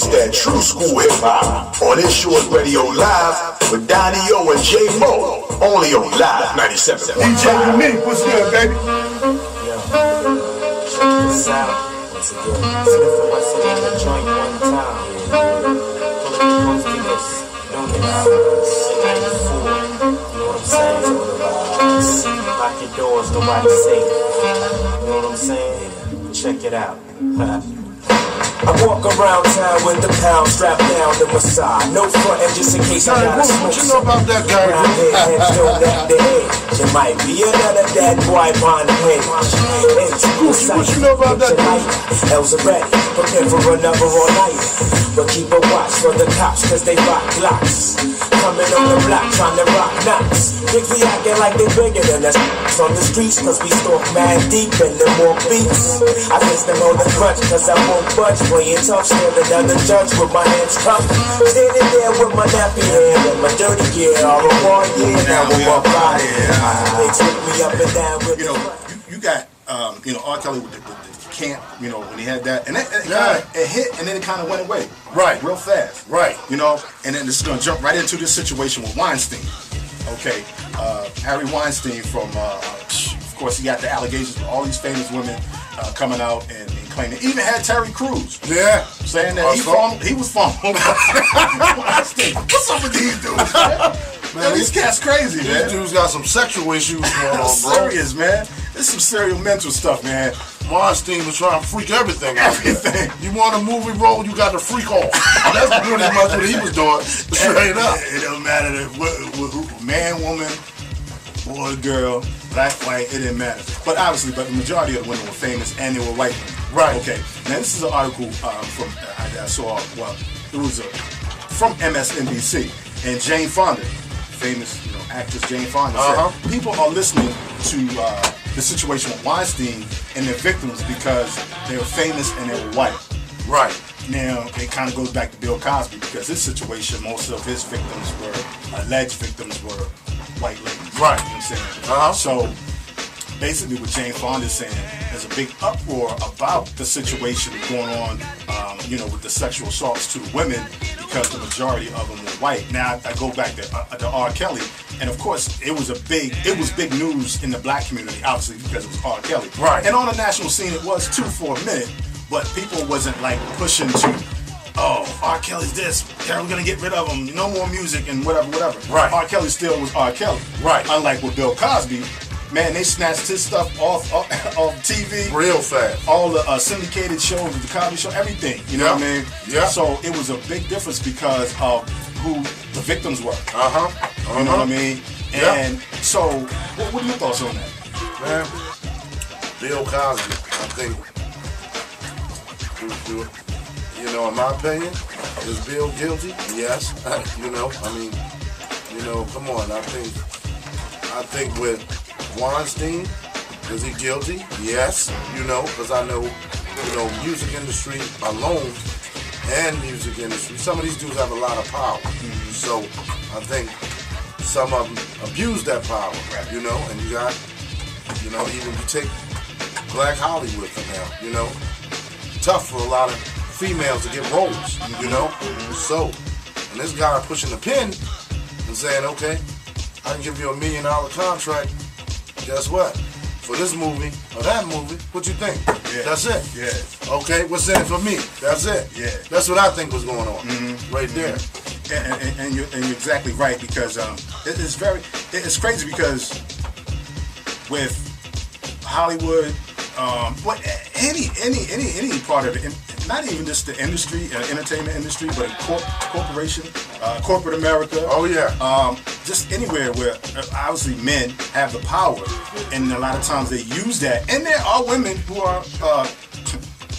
It's that true school hip hop on ItzYourzRadioLive with Donni-Oh and J-Mo. Only on Live 97.5. DJ Unique, what's good, baby? Yo, check this out. Once again, sniffing myself in the joint one time. Pulling the this. Know this. In 94. You know what I'm saying? Lock your doors, nobody's safe. You know what I'm saying? Check it out. I walk around town with the pound strapped down to my side. No front end just in case I gotta smoke. What you know about that guy? There might be another dead boy behind the head. What you know about that? Elves are ready, prepare for another all night. But keep a watch for the cops, cause they rock glocks. Coming on the block, trying to rock knots. Niggas be acting like they bigger than us on the streets, cause we stalk mad deep and them more beats. I guess them on the crutch, cause I won't budge. Playing tough, standing down the judge with my hands cupped. Standing there with my nappy hair and my dirty gear. All the war year, now we walk by here. They took me up and down with you got, R. Kelly with the camp, when he had that. And it hit and then it kind of went away. Right. Real fast. Right. And then this is going to jump right into this situation with Weinstein. Okay. Harry Weinstein from, of course, he got the allegations with all these famous women coming out and claiming. Even had Terry Crews. Yeah. Saying that he was following Weinstein. What's up with these dudes, man? These cats crazy, man. These dudes got some sexual issues going on, bro. Serious, man. This is some serial mental stuff, man. Weinstein was trying to freak everything out. Everything. You want a movie role, you got to freak off. That's pretty much what he was doing. Straight up. It don't matter if man, woman, boy, girl, black, white, it didn't matter. But the majority of the women were famous and they were white women. Right. Okay. Now this is an article from I saw. Well, it was from MSNBC, and Jane Fonda, famous actress Jane Fonda, said people are listening to the situation with Weinstein and their victims because they were famous and they were white. Right. Now, it kind of goes back to Bill Cosby because his situation, most of his victims were, alleged victims were white ladies. Right. You know what I'm saying? So, basically what Jane Fonda is saying, there's a big uproar about the situation going on, with the sexual assaults to the women because the majority of them were white. Now, I go back to R. Kelly, and of course, it was big news in the black community, obviously, because it was R. Kelly. Right. And on the national scene, it was too for a minute, but people wasn't like pushing to, R. Kelly's this, we're gonna get rid of him, no more music and whatever. Right. R. Kelly still was R. Kelly. Right. Unlike with Bill Cosby, man, they snatched his stuff off TV. Real fast. All the syndicated shows, the Cosby Show, everything. You know what I mean? Yeah. So it was a big difference because of who the victims were. You know what I mean? And so, what are your thoughts on that? Man, Bill Cosby, I think, in my opinion, is Bill guilty? Yes. Come on. I think with Weinstein, is he guilty? Yes. Because I know, music industry alone and music industry, some of these dudes have a lot of power. So I think some of them abuse that power, and you got, even you take Black Hollywood for now, tough for a lot of females to get roles, So, and this guy pushing the pin and saying, okay, I can give you $1 million contract. Guess what? For this movie or that movie, what you think? Yeah. That's it. Yeah. Okay, what's in it for me? That's it. Yeah. That's what I think was going on right there. And you're exactly right because it's crazy because with Hollywood, any part of it, not even just the industry, entertainment industry, but corporate America. Oh yeah. Just anywhere where obviously men have the power, and a lot of times they use that. And there are women who are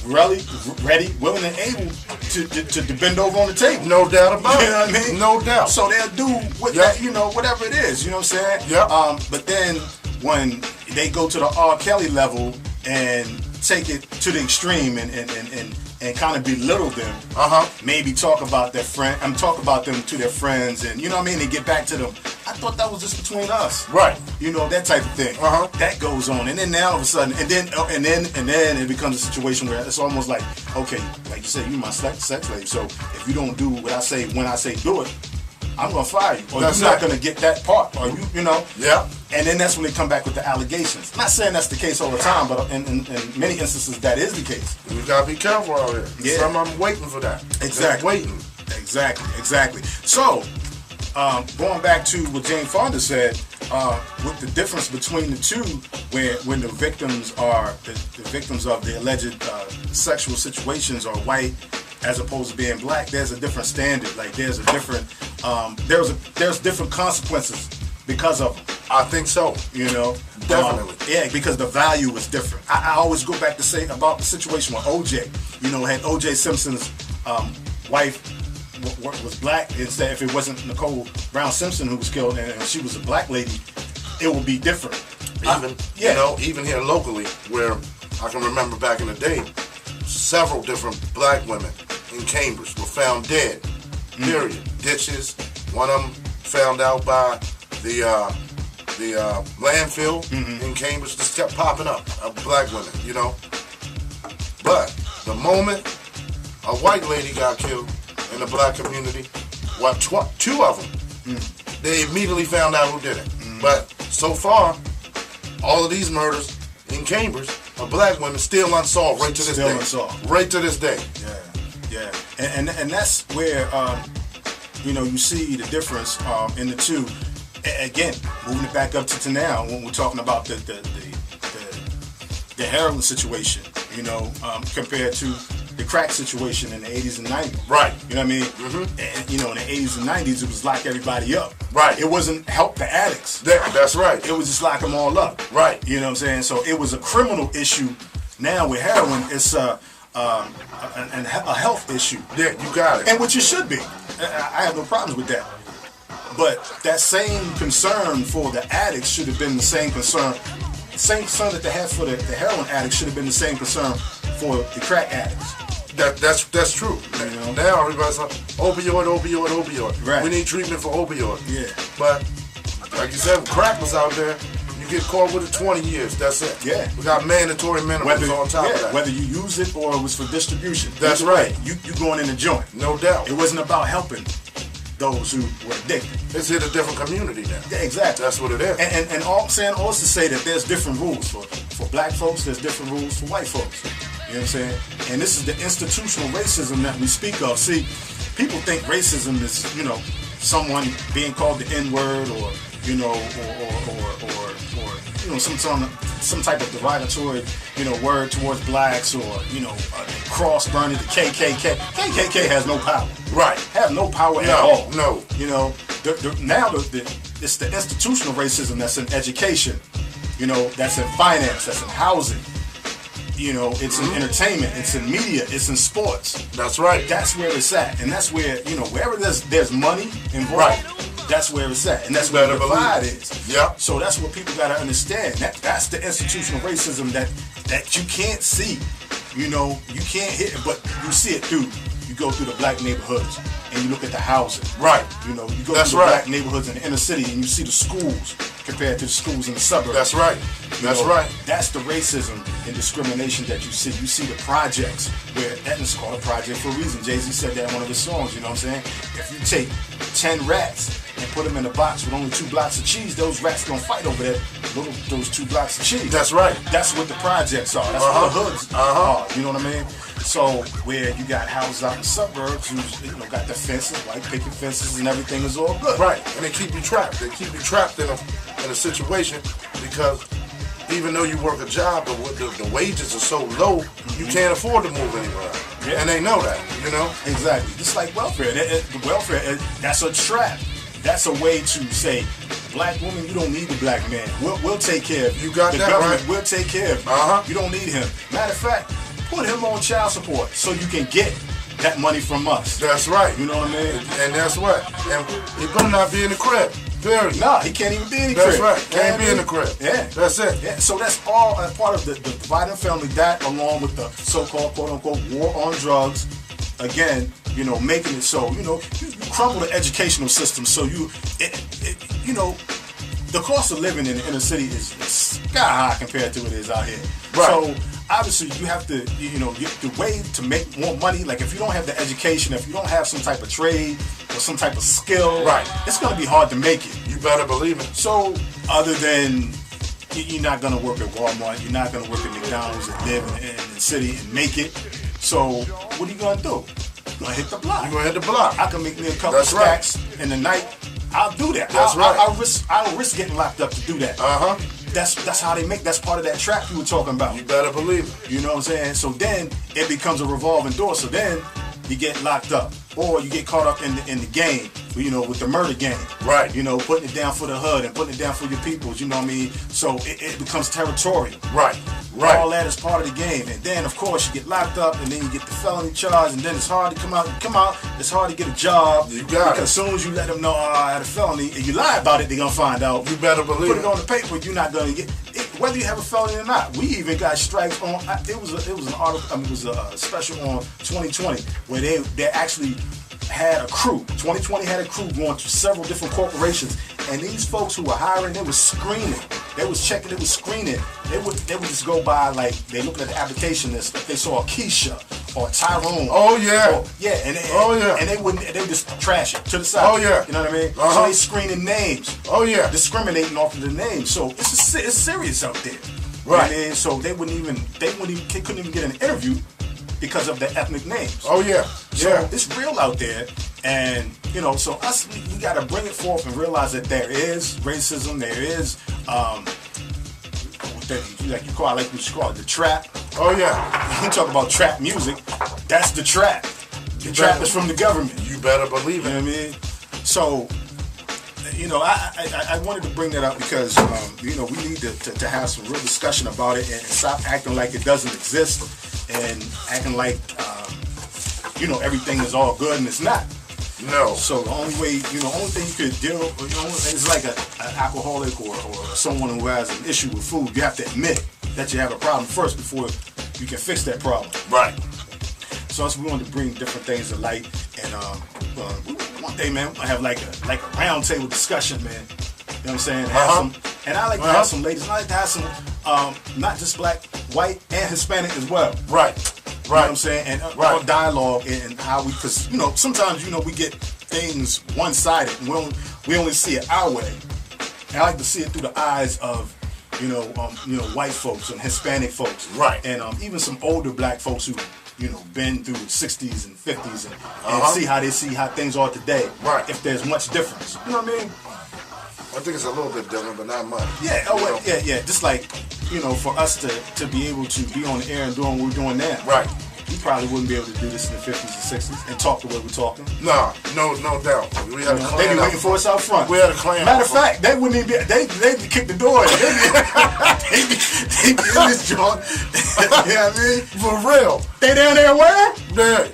really ready, willing, and able to bend over on the table. No doubt about it. You know what I mean? No doubt. So they'll do with that, whatever it is. You know what I'm saying? Yeah. But then when they go to the R. Kelly level and take it to the extreme and kind of belittle them, maybe talk about their friend, talk about them to their friends, and they get back to them. I thought that was just between us. Right. You know, that type of thing. That goes on, and then now all of a sudden, and then it becomes a situation where it's almost like, okay, like you said, you my sex slave. So if you don't do what I say when I say do it, I'm gonna fire you, or you're not gonna get that part, or you know. Yeah. And then that's when they come back with the allegations. Not saying that's the case all the time, but in many instances that is the case. We gotta be careful out here. Yeah. Some of them waiting for that. Exactly. They're waiting. Exactly. So, going back to what Jane Fonda said, with the difference between the two, when the victims are the victims of the alleged sexual situations are white as opposed to being black, there's a different standard. Like there's a different there's different consequences because of them. I think so. You know, definitely. Yeah, because the value is different. I always go back to say about the situation with OJ. You know, had OJ Simpson's wife was black, instead if it wasn't Nicole Brown Simpson who was killed and she was a black lady, it would be different. You know, even here locally, where I can remember back in the day, several different black women in Cambridge were found dead. Period. Ditches. One of them found out by the landfill in Cambridge. Just kept popping up of black women, you know. But the moment a white lady got killed in the black community, two of them, they immediately found out who did it. But so far, all of these murders in Cambridge are black women still unsolved right to this day. Unsolved. Right to this day. Yeah. And that's where you know, you see the difference in the two. Again, moving it back up to now when we're talking about the heroin situation, you know, compared to the crack situation in the 80s and 90s. Right. You know what I mean? And, you know, in the 80s and 90s, it was lock everybody up. Right. It wasn't help the addicts. That's right. It was just lock them all up. Right. You know what I'm saying? So it was a criminal issue. Now with heroin, it's a health issue. Yeah, you got it. And which it should be. I have no problems with that. But that same concern for the addicts should have been the same concern. The same concern that they had for the heroin addicts should have been the same concern for the crack addicts. That's true. You know? Now everybody's like, opioid. Right. We need treatment for opioid. Yeah. But like you said, if crack was out there, you get caught with it 20 years. That's it. Yeah. We got mandatory minimums on top of that. Whether you use it or it was for distribution. That's right. You going in the joint. No doubt. It wasn't about helping those who were addicted. It's hit a different community now. Yeah, exactly. That's what it is. And all I'm saying also to say that there's different rules for black folks, there's different rules for white folks. You know what I'm saying? And this is the institutional racism that we speak of. See, people think racism is, you know, someone being called the N-word or, you know, or you know, some type of derogatory, you know, word towards blacks, or, you know, cross burning the KKK. KKK has no power. Right. Have no power at all. No. You know, now it's the institutional racism that's in education, you know, that's in finance, that's in housing. You know, it's in entertainment, it's in media, it's in sports. That's right. That's where it's at. And that's where, you know, wherever there's money involved, right, that's where it's at. And that's where the divide is. Yeah. So that's what people got to understand. That's the institutional racism that you can't see. You know, you can't hit it, but you see it through. You go through the black neighborhoods and you look at the housing. Right. You know, you go through the black neighborhoods in the inner city and you see the schools compared to the schools in the suburbs. That's right. That's right. That's the racism and discrimination that you see. You see the projects where Etna's called a project for a reason. Jay-Z said that in one of his songs, you know what I'm saying? If you take 10 rats and put them in a box with only 2 blocks of cheese, those rats gonna fight over those 2 blocks of cheese. That's right. That's what the projects are. That's what the hoods are. You know what I mean? So where you got houses out in the suburbs who's, you know, got the fences, white picket fences, and everything is all good. Right. And they keep you trapped. They keep you trapped in a situation because even though you work a job, the wages are so low, you can't afford to move anywhere. Yeah. And they know that, you know? Exactly. Just like welfare. The welfare, that's a trap. That's a way to say, black woman, you don't need the black man. We'll take care of you. You got the that government right. will take care of you. You don't need him. Matter of fact, put him on child support so you can get that money from us. That's right. You know what I mean? And that's what. And he better not be in the crib. Period. No, he can't even be in the crib. That's right. Can't be in the crib. Yeah. That's it. Yeah. So that's all a part of the dividing family, that along with the so-called quote-unquote war on drugs, again, you know, making it so, you know, you crumble the educational system so you know, the cost of living in the inner city is sky high compared to what it is out here. Right. So obviously you have to, you know, the way to make more money, like if you don't have the education, if you don't have some type of trade or some type of skill, right, it's going to be hard to make it. You better believe it. So other than you're not going to work at Walmart, you're not going to work at McDonald's and live in the city and make it. So what are you going to do? You're going to hit the block. You're going to hit the block. I can make me a couple of stacks in the night. I'll do that. That's right. I'll risk getting locked up to do that. That's how they make. That's part of that trap you were talking about. You better believe it. You know what I'm saying? So then it becomes a revolving door. So then you get locked up, or you get caught up in the game. You know, with the murder game. Right. You know, putting it down for the hood and putting it down for your peoples. You know what I mean? So it becomes territorial. Right. Right. All that is part of the game. And then, of course, you get locked up, and then you get the felony charge, and then it's hard to come out. It's hard to get a job. You got because it. As soon as you let them know, I had a felony, and you lie about it, they're going to find out. You better believe Put it on the paper, you're not going to get it, whether you have a felony or not. We even got strikes on, it was an article, it was a special on 2020, where they actually had a crew. 2020 had a crew going to several different corporations, and these folks who were hiring, they were screening. They was checking, they was screening. They would just go by, like, they looked at the application list. If they saw a Keisha or Tyrone. Oh yeah. And they would just trash it to the side. Oh yeah. You know what I mean? So they screening names. Oh yeah. Discriminating off of the names. So it's serious out there. Right. You know what I mean? So they couldn't even get an interview because of their ethnic names. Oh yeah. So it's real out there, and you know, so us we got to bring it forth and realize that there is racism, there is like you call it the trap. Oh yeah. You talk about trap music, that's the trap. The trap is from the government. You better believe it. You know what I mean? So, you know, I wanted to bring that up because you know, we need to have some real discussion about it and stop acting like it doesn't exist and acting like you know, everything is all good and it's not. No. So the only way, you know, only thing you could deal with, you know, it's like an alcoholic or someone who has an issue with food. You have to admit that you have a problem first before you can fix that problem. Right. So we wanted to bring different things to light, and one day, man, we're gonna have like a round table discussion, man. You know what I'm saying? And I like to have some ladies. I like to have some not just black, white, and Hispanic as well. Right. You know what I'm saying? And our dialogue and how we, because, you know, sometimes, you know, we get things one-sided and we only see it our way. And I like to see it through the eyes of, you know, white folks and Hispanic folks. Right. And even some older black folks who, you know, been through the 60s and 50s and see how they see how things are today. Right. If there's much difference. You know what I mean? I think it's a little bit different, but not much. Yeah, yeah. Just like, you know, for us to be able to be on the air and doing what we're doing now. Right. We probably wouldn't be able to do this in the 50s and 60s and talk the way we're talking. No doubt. We had a clan. They be waiting for us out front. We had a clan. Matter of fact, they wouldn't even be. They'd kick the door. They'd be in this joint. You know what I mean? For real. They down there where? Yeah.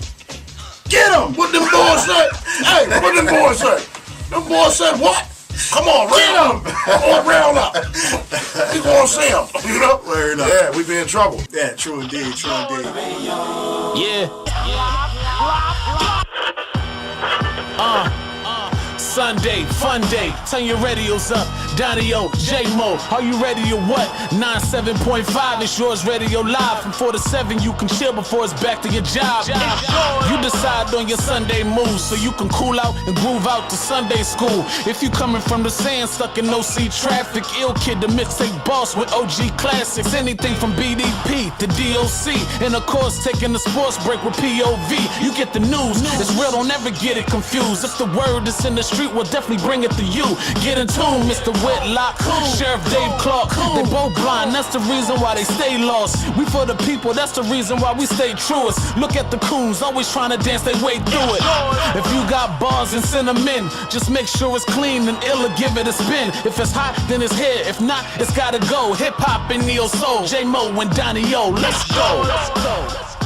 Get them. What them boys say? Hey, what them boys say? Them boys said what? Come on, round up. Round up. We gonna see them, you know? Word up. Yeah, we be in trouble. Yeah, true indeed, true indeed. Yeah. Sunday, fun day. Turn your radios up. Donni-Oh, J-Mo. Are you ready or what? 97.5, it's yours radio live. From 4 to 7, you can chill before it's back to your job. You decide on your Sunday moves so you can cool out and groove out to Sunday school. If you coming from the sand, stuck in OC traffic, Ill Kid, the mixtape boss with OG classics. Anything from BDP to DOC. And of course, taking the sports break with POV. You get the news. It's real, don't ever get it confused. If the word is in the street, we'll definitely bring it to you. Get in tune, Mr. Whitlock, Sheriff Dave Clark. They both blind, that's the reason why they stay lost. We for the people, that's the reason why we stay truest. Look at the coons, always trying to dance their way through it. If you got bars and send them in, just make sure it's clean and ill or give it a spin. If it's hot, then it's here. If not, it's gotta go. Hip hop and neo soul. J-Mo and Donni-Oh, let's go. Let's go.